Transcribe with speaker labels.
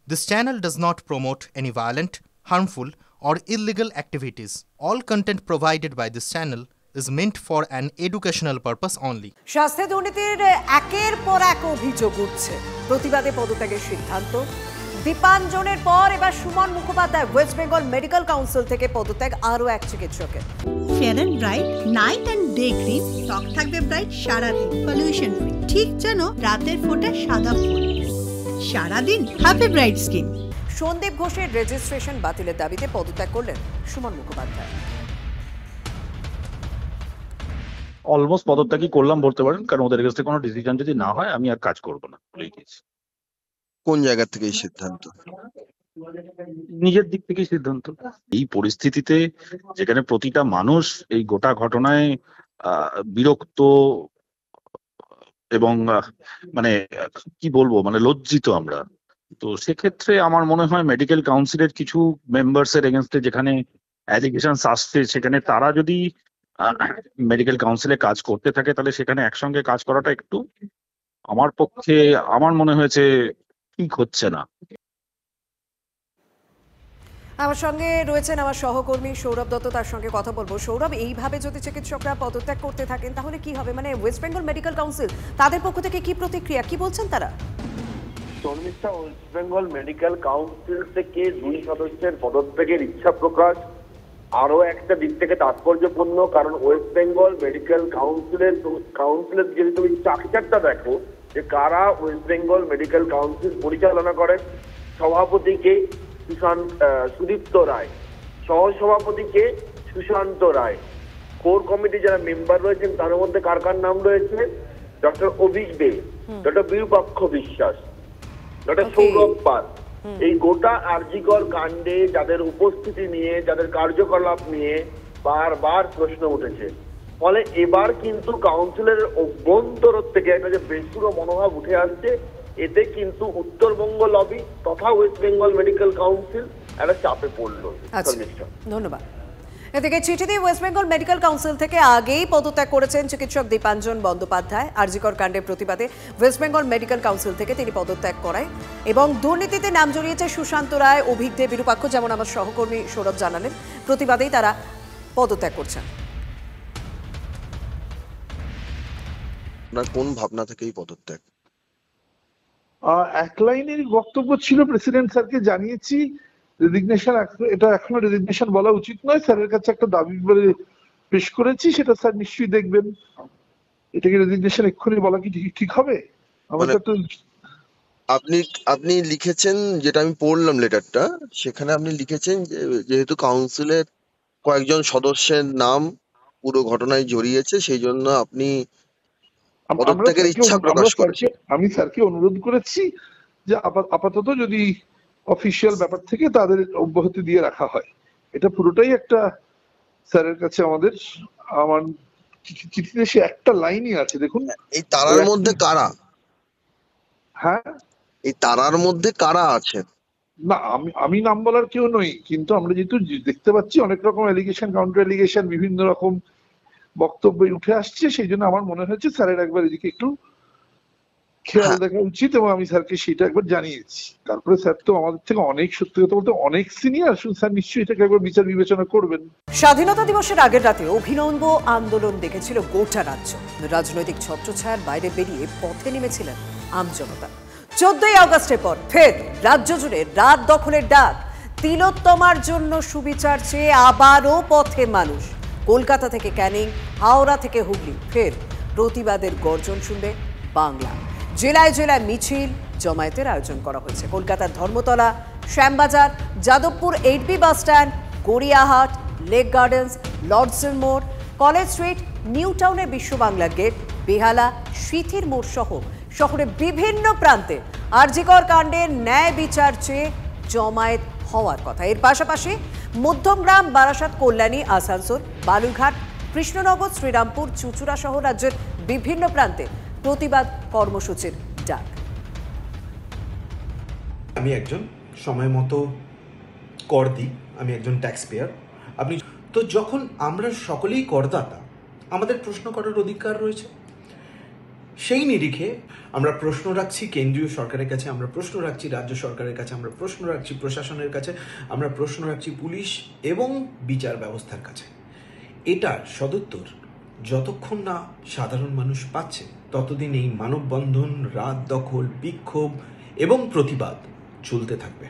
Speaker 1: This channel does not promote any violent, harmful, or illegal activities. All content provided by this channel is meant for an educational purpose only.
Speaker 2: স্বাস্থ্য দুর্নীতির একের পর এক অভিযোগ উঠছে, প্রতিবাদে পদত্যাগের সিদ্ধান্ত। দীপাঞ্জনের পর এবার Suman Mukhopadhyay West Bengal Medical Council থেকে পদত্যাগ আরও এক চিকিৎসকের।
Speaker 3: Fair and bright night and day cream, ত্বক থাকবে ব্রাইট সারাদিন, পলিউশন ফ্রি, ঠিক যেন রাতের ফোঁটা সাদা ফুল। সারাদিন হ্যাপি ব্রাইট স্কিন।
Speaker 2: সন্দীপ ঘোষের রেজিস্ট্রেশন বাতিলের দাবিতে পদত্যাগ করলেন সুমন মুখোপাধ্যায়।
Speaker 4: অলমোস্ট পদত্যাগই করলাম বলতে পারেন, কারণ ওদের কাছ থেকে কোনো ডিসিশন যদি না হয় আমি আর কাজ করবো না, বলেই দিয়েছি।
Speaker 5: কোন জায়গা থেকে এই সিদ্ধান্ত?
Speaker 4: নিজের দিক থেকেই সিদ্ধান্ত। এই পরিস্থিতিতে যেখানে প্রতিটা মানুষ এই গোটা ঘটনায় বিরক্ত এবং মানে কি বলবো, মানে লজ্জিত আমরা, তো সেক্ষেত্রে আমার মনে হয় মেডিকেল কাউন্সিলের কিছু মেম্বার্স এর এগেনস্টে যেখানে অ্যালিগেশন আসছে, সেখানে তারা যদি মেডিকেল কাউন্সিলে কাজ করতে থাকে তাহলে সেখানে একসঙ্গে কাজ করাটা একটু আমার পক্ষে, আমার মনে হয়েছে ঠিক হচ্ছে না।
Speaker 2: আমার সঙ্গে রয়েছেন আমার সহকর্মী সৌরভ দত্ত, তার সঙ্গে কথা বলবো। সৌরভ, এইভাবে যদি চিকিৎসকরা পদত্যাগ করতে থাকেন তাহলে কি হবে? মানে ওয়েস্ট বেঙ্গল মেডিকেল কাউন্সিল তাদের পক্ষ থেকে কি প্রতিক্রিয়া, কি বলছেন তারা?
Speaker 6: শর্মিষ্ঠা, ওয়েস্ট বেঙ্গল মেডিকেল কাউন্সিল থেকে 2 সদস্যের পদত্যাগের ইচ্ছা প্রকাশ আরো একটা দিক থেকে তাৎপর্যপূর্ণ, কারণ ওয়েস্ট বেঙ্গল মেডিকেল কাউন্সিলের যদি তুমি স্ট্রাকচারটা দেখো যে কারা ওয়েস্ট বেঙ্গল মেডিকেল কাউন্সিল পরিচালনা করেন। সভাপতিকে সুদীপ্ত রায়, সহসভাপতিকে সুশান্ত রায়, কোর কমিটি যারা মেম্বার রয়েছেন তার মধ্যে কার কার নাম রয়েছে? ডক্টর অভিক দে, ডক্টর বিরূপাক্ষ বিশ্বাস, ডক্টর সৌরভ পাল। এই গোটা আরজিকর কাণ্ডে যাদের উপস্থিতি নিয়ে, যাদের কার্যকলাপ নিয়ে বারবার প্রশ্ন উঠেছে, ফলে এবার কিন্তু কাউন্সিলের অভ্যন্তর থেকে একটা যে বেসুরো মনোভাব উঠে আসছে, এতে কিন্তু উত্তরবঙ্গ লবি তথা ওয়েস্ট বেঙ্গল মেডিকেল কাউন্সিল একটা চাপে পড়লো।
Speaker 2: ধন্যবাদ। এদিকে চিঠি দিয়ে ওয়েস্ট বেঙ্গল মেডিকেল কাউন্সিল থেকে আগেই পদত্যাগ করেছেন চিকিৎসক দীপাঞ্জন বন্দ্যোপাধ্যায়। আরজিকর কাণ্ডের প্রতিবাদে ওয়েস্ট বেঙ্গল মেডিকেল কাউন্সিল থেকে তিনি পদত্যাগ করায় এবং দুর্নীতিতে নাম জড়িয়েছে সুশান্ত রায়, অভিক দে, বিরূপাক্ষ, যেমন আমার সহকর্মী সৌরভ জানালেন। প্রতিবাদেই তারা পদত্যাগ করছেন।
Speaker 5: আপনার কোন ভাবনা থেকে এই পদত্যাগ?
Speaker 7: এক লাইনের বক্তব্য ছিল, প্রেসিডেন্ট স্যারকে জানিয়েছি রেজিগনেশন, এটা এখনো রেজিগনেশন বলা উচিত নয়, স্যারের কাছে একটা দাবি বলে পেশ করেছি, সেটা স্যার নিশ্চয়ই দেখবেন। এটাকে রেজিগনেশন এক্ষুনি বলা কি ঠিক হবে? আমাদের তো
Speaker 5: আপনি লিখেছেন, যেটা আমি পড়লাম লেটারটা, সেখানে আপনি লিখেছেন যেহেতু কাউন্সিলের কয়েকজন সদস্যের নাম পুরো ঘটনায় জড়িয়েছে, সেই জন্য আপনি পদত্যাগের ইচ্ছা প্রকাশ করেছেন।
Speaker 7: আমি স্যারকে অনুরোধ করেছি যে আপাতত যদি অফিসিয়াল ব্যাপার থেকে তাদের অব্যাহতি দিয়ে রাখা হয়। এটা পুরোটাই একটা স্যারের কাছে আমার চিঠিতে সে একটা লাইনই আছে, দেখুন।
Speaker 5: এই তারার মধ্যে কারা?
Speaker 7: হ্যাঁ,
Speaker 5: এই তারার মধ্যে কারা আছে?
Speaker 7: না, আমি নাম বলার কেউ নই, কিন্তু আমরা যেহেতু দেখতে পাচ্ছি অনেক রকম এলিগেশন, কাউন্টার এলিগেশন, বিভিন্ন রকম বক্তব্য উঠে আসছে, সেই জন্য আমার মনে হয়েছে স্যারের একবার এদিকে একটু খেয়াল দেখা উচিত এবং আমি স্যারকে সেটা একবার জানিয়েছি। তারপরে স্যার তো আমাদের থেকে অনেক, সত্যি কথা বলতে অনেক সিনিয়র, স্যার নিশ্চয়ই এটাকে একবার বিচার বিবেচনা করবেন।
Speaker 2: স্বাধীনতা দিবসের আগের রাতে অভিনব আন্দোলন দেখেছিল গোটা রাজ্য। রাজনৈতিক ছত্রছায়ার বাইরে বেরিয়ে পথে নেমেছিলেন আমজনতা। 14ই আগস্টের পর ফের রাজ্য জুড়ে রাত দখলের ডাক। তিলোত্তমার জন্য সুবিচার চেয়ে আবারও পথে মানুষ। কলকাতা থেকে ক্যানিং, হাওড়া থেকে হুগলি, ফের প্রতিবাদের গর্জন শুনবে বাংলা। জেলায় জেলায় মিছিল, জমায়েতের আয়োজন করা হয়েছে। কলকাতার Dharmatala, Shyambazar, Jadavpur 8B bus stand, Gariahat, Lake Gardens, লর্ডসের মোড়, কলেজ স্ট্রিট, নিউ টাউনের বিশ্ব বাংলা গেট, বেহালা, সিথির মোড় সহ শহরের বিভিন্ন প্রান্তে আরজিকর কাণ্ডের ন্যায় বিচার চেয়ে জমায়েত হওয়ার কথা। এর পাশাপাশি মধ্যমগ্রাম, বারাসাত, কল্যাণী, আসানসোল, বালুরঘাট, কৃষ্ণনগর, শ্রীরামপুর, চুঁচুড়া সহ রাজ্যের বিভিন্ন প্রান্তে প্রতিবাদ কর্মসূচির ডাক।
Speaker 8: আমি একজন সময় মতো কর দিই, আমি একজন ট্যাক্স পেয়ার। আপনি তো যখন আমরা সকলেই করদাতা, আমাদের প্রশ্ন করার অধিকার রয়েছে। সেই নিরিখে আমরা প্রশ্ন রাখছি কেন্দ্রীয় সরকারের কাছে, আমরা প্রশ্ন রাখছি রাজ্য সরকারের কাছে, আমরা প্রশ্ন রাখছি প্রশাসনের কাছে, আমরা প্রশ্ন রাখছি পুলিশ এবং বিচার ব্যবস্থার কাছে। এটার সদুত্তর যতক্ষণ না সাধারণ মানুষ পাচ্ছে ততদিন এই মানববন্ধন, রাত দখল, বিক্ষোভ এবং প্রতিবাদ চলতে থাকবে।